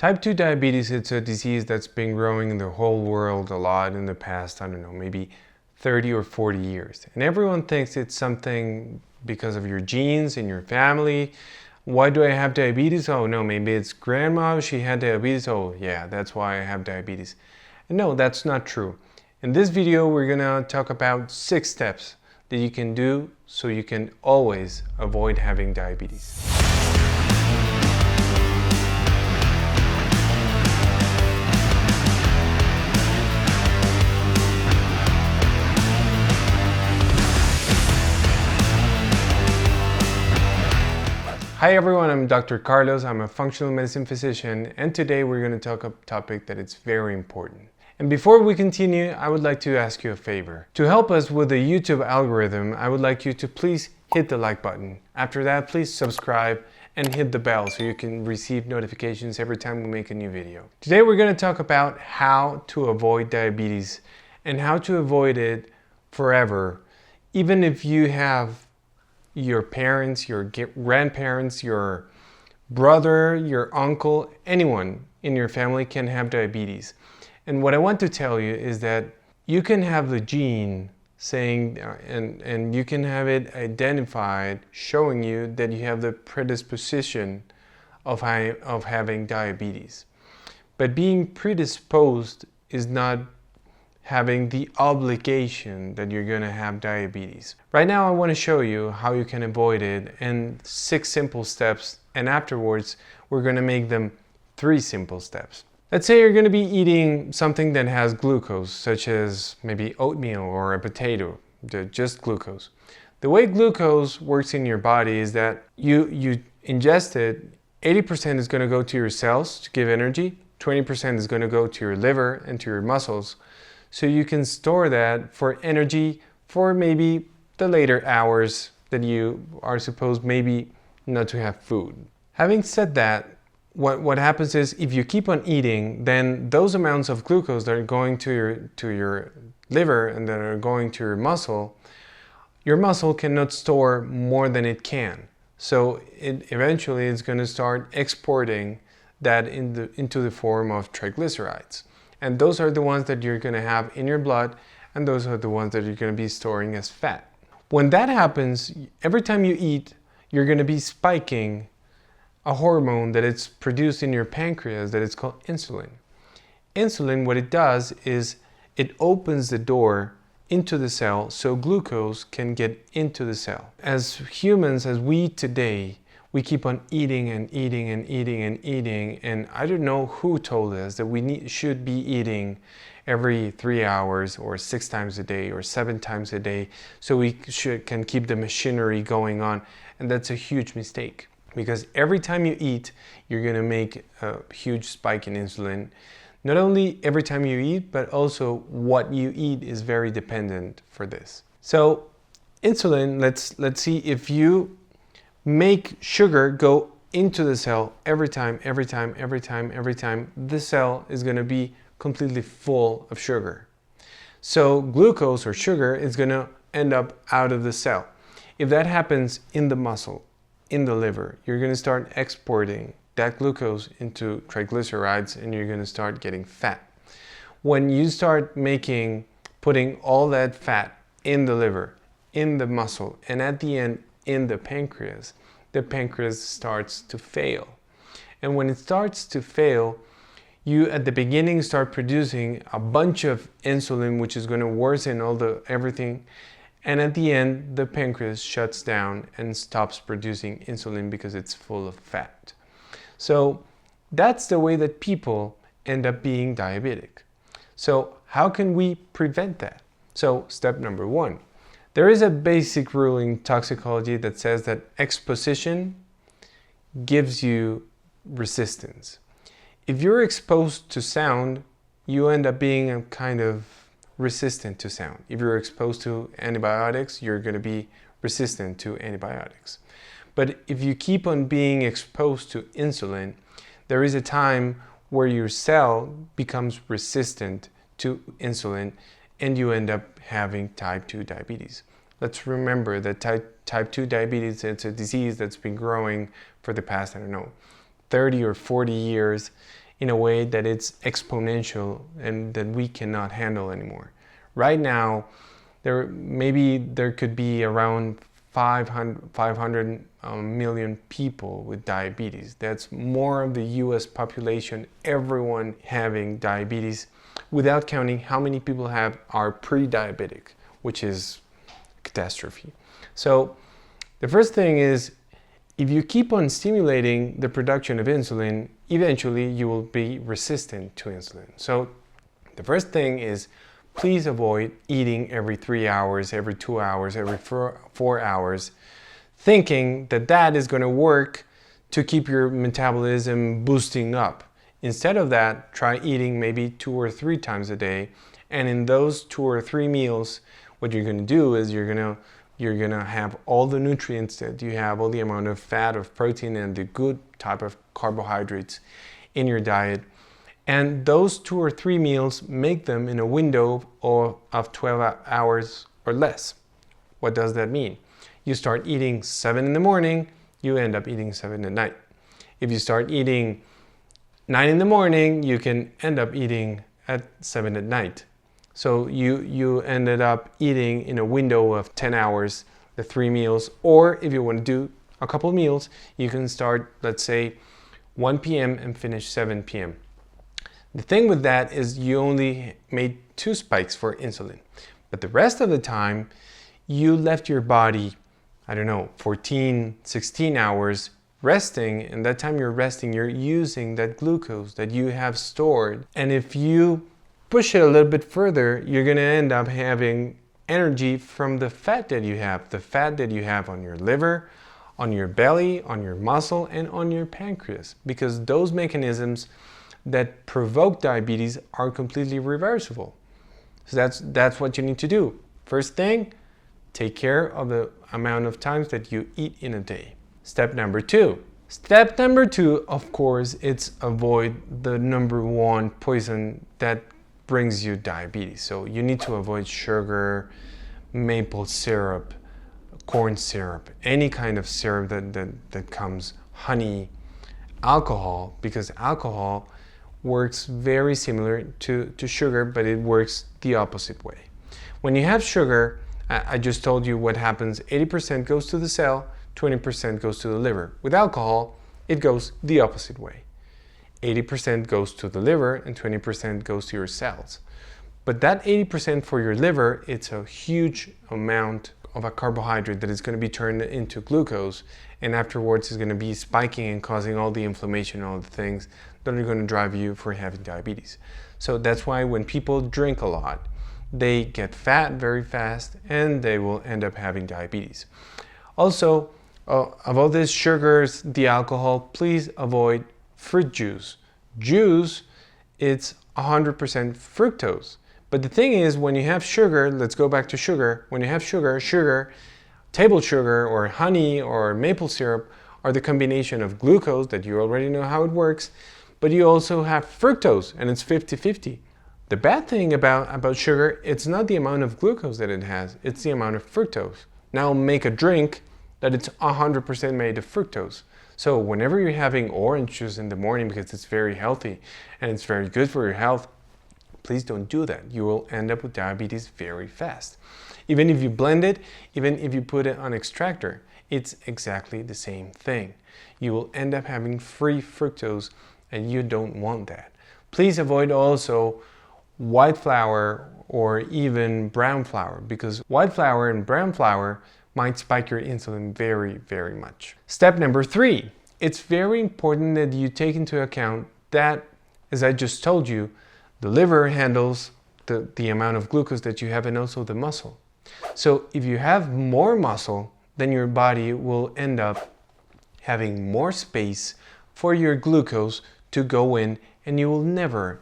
Type 2 diabetes, it's a disease that's been growing in the whole world a lot in the past, I don't know, maybe 30 or 40 years. And everyone thinks it's something because of your genes in your family. Why do I have diabetes? Oh no, maybe it's grandma, she had diabetes. Oh yeah, that's why I have diabetes. And no, that's not true. In this video, we're gonna talk about 6 steps that you can do so you can always avoid having diabetes. Hi everyone, I'm Dr. Carlos. I'm a functional medicine physician, and today we're going to talk about a topic that is very important. And before we continue, I would like to ask you a favor. To help us with the YouTube algorithm, I would like you to please hit the like button. After that, please subscribe and hit the bell so you can receive notifications every time we make a new video. Today we're going to talk about how to avoid diabetes and how to avoid it forever, even if you have your parents, your grandparents, your brother, your uncle, anyone in your family can have diabetes. And what I want to tell you is that you can have the gene saying, and you can have it identified, showing you that you have the predisposition of having diabetes. But being predisposed is not having the obligation that you're going to have diabetes. Right now I want to show you how you can avoid it in 6 simple steps, and afterwards we're going to make them 3 simple steps. Let's say you're going to be eating something that has glucose, such as maybe oatmeal or a potato, just glucose. The way glucose works in your body is that you ingest it, 80% is going to go to your cells to give energy, 20% is going to go to your liver and to your muscles, so you can store that for energy for maybe the later hours that you are supposed maybe not to have food. Having said that, what happens is if you keep on eating, then those amounts of glucose that are going to your liver and that are going to your muscle cannot store more than it can. So it eventually is going to start exporting that into the form of triglycerides. And those are the ones that you're going to have in your blood, and those are the ones that you're going to be storing as fat. When that happens, every time you eat, you're going to be spiking a hormone that is produced in your pancreas that is called insulin. Insulin, what it does is it opens the door into the cell so glucose can get into the cell. As humans, as we eat today, we keep on eating and eating and eating and eating, and I don't know who told us that we should be eating every 3 hours or 6 times a day or 7 times a day so we can keep the machinery going on, and that's a huge mistake because every time you eat, you're going to make a huge spike in insulin. Not only every time you eat, but also what you eat is very dependent for this. So insulin, let's see, if you make sugar go into the cell every time, the cell is going to be completely full of sugar. So glucose or sugar is going to end up out of the cell. If that happens in the muscle, in the liver, you're going to start exporting that glucose into triglycerides and you're going to start getting fat. When you start putting all that fat in the liver, in the muscle, and at the end in the pancreas starts to fail. And when it starts to fail, you at the beginning start producing a bunch of insulin, which is going to worsen everything. And at the end, the pancreas shuts down and stops producing insulin because it's full of fat. So that's the way that people end up being diabetic. So how can we prevent that? So step number 1. There is a basic rule in toxicology that says that exposition gives you resistance. If you're exposed to sound, you end up being kind of resistant to sound. If you're exposed to antibiotics, you're going to be resistant to antibiotics. But if you keep on being exposed to insulin, there is a time where your cell becomes resistant to insulin and you end up having type 2 diabetes. Let's remember that type 2 diabetes, it's a disease that's been growing for the past, 30 or 40 years. in a way that it's exponential and that we cannot handle anymore. Right now, there could be around 500 million people with diabetes. That's more of the US population, everyone having diabetes, without counting how many people are pre-diabetic, which is catastrophe. So the first thing is, if you keep on stimulating the production of insulin, eventually you will be resistant to insulin. So the first thing is, please avoid eating every 3 hours, every 2 hours, every 4 hours, thinking that that is going to work to keep your metabolism boosting up. Instead of that, try eating maybe 2 or 3 times a day. And in those 2 or 3 meals, what you're going to do is you're going to have all the nutrients that you have, all the amount of fat, of protein, and the good type of carbohydrates in your diet. And those 2 or 3 meals, make them in a window of 12 hours or less. What does that mean? You start eating 7 in the morning, you end up eating 7 at night. If you start eating 9 in the morning, you can end up eating at 7 at night. So you ended up eating in a window of 10 hours, the 3 meals. Or if you want to do a couple meals, you can start, let's say, 1 p.m. and finish 7 p.m. The thing with that is you only made 2 spikes for insulin. But the rest of the time, you left your body, 14, 16 hours resting. And that time you're resting, you're using that glucose that you have stored. And if you push it a little bit further, you're going to end up having energy from the fat that you have on your liver, on your belly, on your muscle, and on your pancreas, because those mechanisms that provoke diabetes are completely reversible. So that's what you need to do. First thing, take care of the amount of times that you eat in a day. Step number 2. Step number 2, of course, it's avoid the number 1 poison that brings you diabetes. So you need to avoid sugar, maple syrup, corn syrup, any kind of syrup that comes, honey, alcohol, because alcohol works very similar to sugar, but it works the opposite way. When you have sugar, I just told you what happens. 80% goes to the cell, 20% goes to the liver. With alcohol, it goes the opposite way. 80% goes to the liver and 20% goes to your cells. But that 80% for your liver, it's a huge amount of a carbohydrate that is going to be turned into glucose, and afterwards is going to be spiking and causing all the inflammation, all the things that are going to drive you for having diabetes. So that's why when people drink a lot, they get fat very fast and they will end up having diabetes. Also, of all these sugars, the alcohol, please avoid fruit juice. Juice, it's 100% fructose. But the thing is, when you have sugar, let's go back to sugar. When you have sugar, table sugar or honey or maple syrup are the combination of glucose that you already know how it works, but you also have fructose, and it's 50-50. The bad thing about sugar, it's not the amount of glucose that it has, it's the amount of fructose. Now make a drink that it's 100% made of fructose. So whenever you're having orange juice in the morning, because it's very healthy and it's very good for your health, please don't do that. You will end up with diabetes very fast. Even if you blend it, even if you put it on extractor, it's exactly the same thing. You will end up having free fructose, and you don't want that. Please avoid also white flour or even brown flour, because white flour and brown flour might spike your insulin very, very much. Step number 3, it's very important that you take into account that, as I just told you, the liver handles the amount of glucose that you have, and also the muscle. So if you have more muscle, then your body will end up having more space for your glucose to go in, and you will never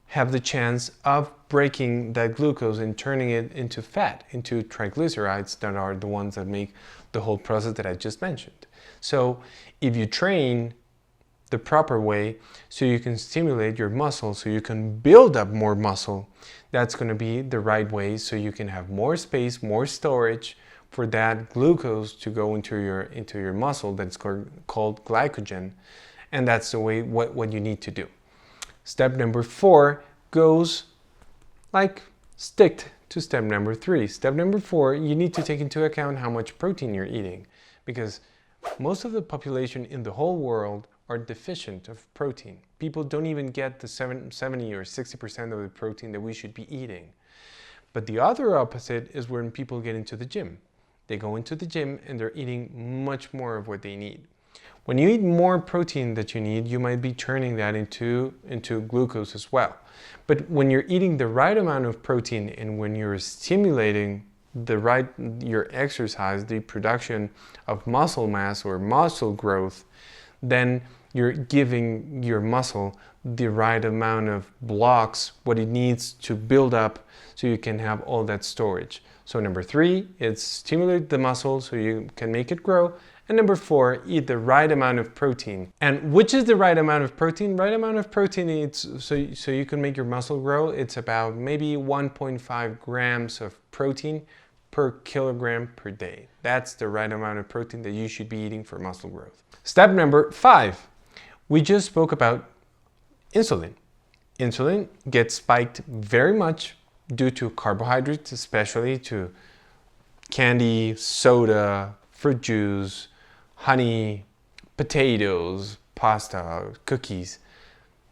have the chance of breaking that glucose and turning it into fat, into triglycerides that are the ones that make the whole process that I just mentioned. So if you train the proper way, so you can stimulate your muscle, so you can build up more muscle, that's going to be the right way, so you can have more space, more storage for that glucose to go into your muscle that's called glycogen. And that's the way what you need to do. Step number 4 goes like stick to step number 3. Step number 4, you need to take into account how much protein you're eating, because most of the population in the whole world are deficient of protein. People don't even get the 70 or 60% of the protein that we should be eating. But the other opposite is when people get into the gym. They go into the gym and they're eating much more of what they need. When you eat more protein that you need, you might be turning that into glucose as well. But when you're eating the right amount of protein and when you're stimulating your exercise, the production of muscle mass or muscle growth, then you're giving your muscle the right amount of blocks, what it needs to build up so you can have all that storage. So number 3, it's stimulate the muscle so you can make it grow. And number 4, eat the right amount of protein. And which is the right amount of protein? Right amount of protein, it's so you can make your muscle grow. It's about maybe 1.5 grams of protein per kilogram per day. That's the right amount of protein that you should be eating for muscle growth. Step number 5, we just spoke about insulin. Insulin gets spiked very much due to carbohydrates, especially to candy, soda, fruit juice, honey, potatoes, pasta, cookies.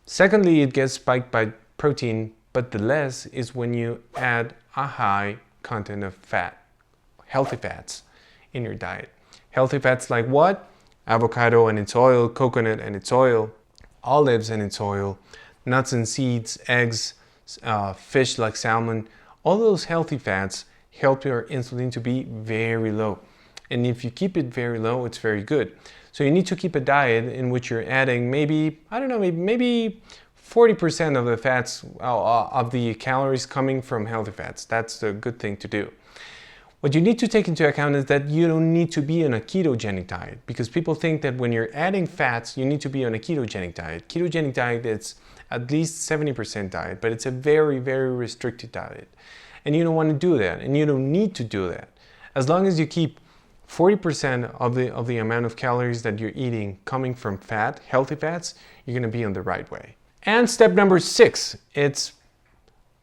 Secondly, it gets spiked by protein, but the less is when you add a high content of fat, healthy fats in your diet. Healthy fats like what? Avocado and its oil, coconut and its oil, olives and its oil, nuts and seeds, eggs, fish like salmon. All those healthy fats help your insulin to be very low. And if you keep it very low, it's very good. So you need to keep a diet in which you're adding maybe 40% of the fats, of the calories coming from healthy fats. That's the good thing to do. What you need to take into account is that you don't need to be on a ketogenic diet, because people think that when you're adding fats, you need to be on a ketogenic diet. Ketogenic diet, it's at least 70% diet, but it's a very, very restricted diet. And you don't want to do that, and you don't need to do that. As long as you keep 40% of the amount of calories that you're eating coming from fat, healthy fats, you're going to be on the right way. And step number 6,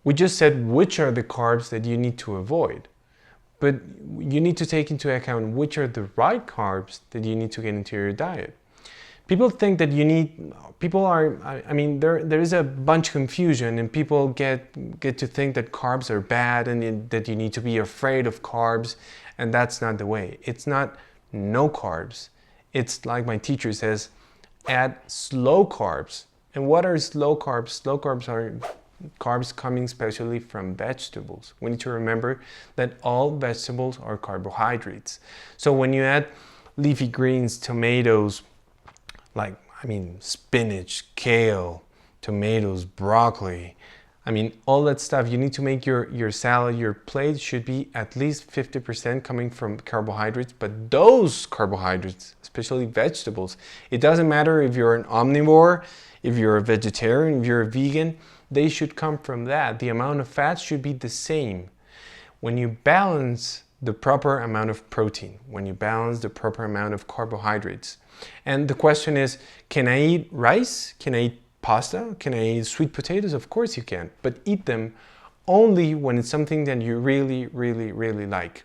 we just said which are the carbs that you need to avoid. But you need to take into account which are the right carbs that you need to get into your diet. People think that there is a bunch of confusion, and people get to think that carbs are bad and that you need to be afraid of carbs, and that's not the way. It's not no carbs. It's like my teacher says, add slow carbs. And what are slow carbs? Slow carbs are carbs coming especially from vegetables. We need to remember that all vegetables are carbohydrates. So when you add leafy greens, tomatoes, spinach, kale, tomatoes, broccoli, all that stuff, you need to make your salad, your plate should be at least 50% coming from carbohydrates. But those carbohydrates, especially vegetables, it doesn't matter if you're an omnivore, if you're a vegetarian, if you're a vegan, they should come from that. The amount of fat should be the same. When you balance the proper amount of protein, when you balance the proper amount of carbohydrates. And the question is, can I eat rice? Can I eat pasta? Can I eat sweet potatoes? Of course you can, but eat them only when it's something that you really, really, really like.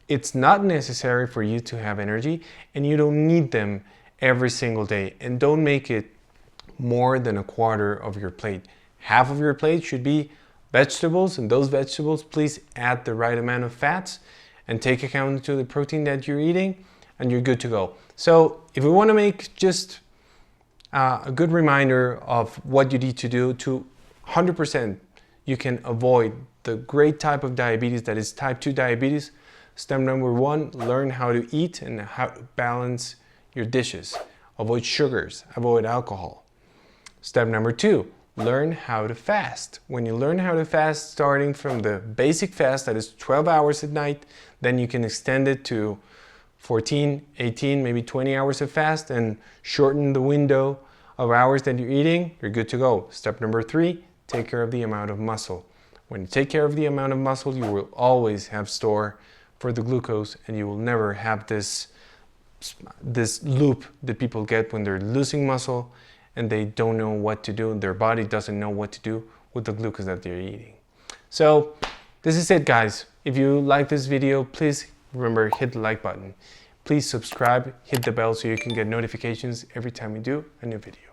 It's not necessary for you to have energy, and you don't need them every single day. And don't make it more than a quarter of your plate. Half of your plate should be vegetables, and those vegetables, please add the right amount of fats and take account to the protein that you're eating, and you're good to go. So if we want to make just a good reminder of what you need to do to 100% you can avoid the great type of diabetes that is type 2 diabetes, step number 1, learn how to eat and how to balance your dishes. Avoid sugars, avoid alcohol. Step number 2, learn how to fast. When you learn how to fast, starting from the basic fast that is 12 hours at night, then you can extend it to 14, 18, maybe 20 hours of fast and shorten the window of hours that you're eating, you're good to go. Step number 3, take care of the amount of muscle. When you take care of the amount of muscle, you will always have store for the glucose, and you will never have this loop that people get when they're losing muscle and they don't know what to do. Their body doesn't know what to do with the glucose that they're eating. So this is it, guys. If you like this video, please remember, hit the like button. Please subscribe, hit the bell so you can get notifications every time we do a new video.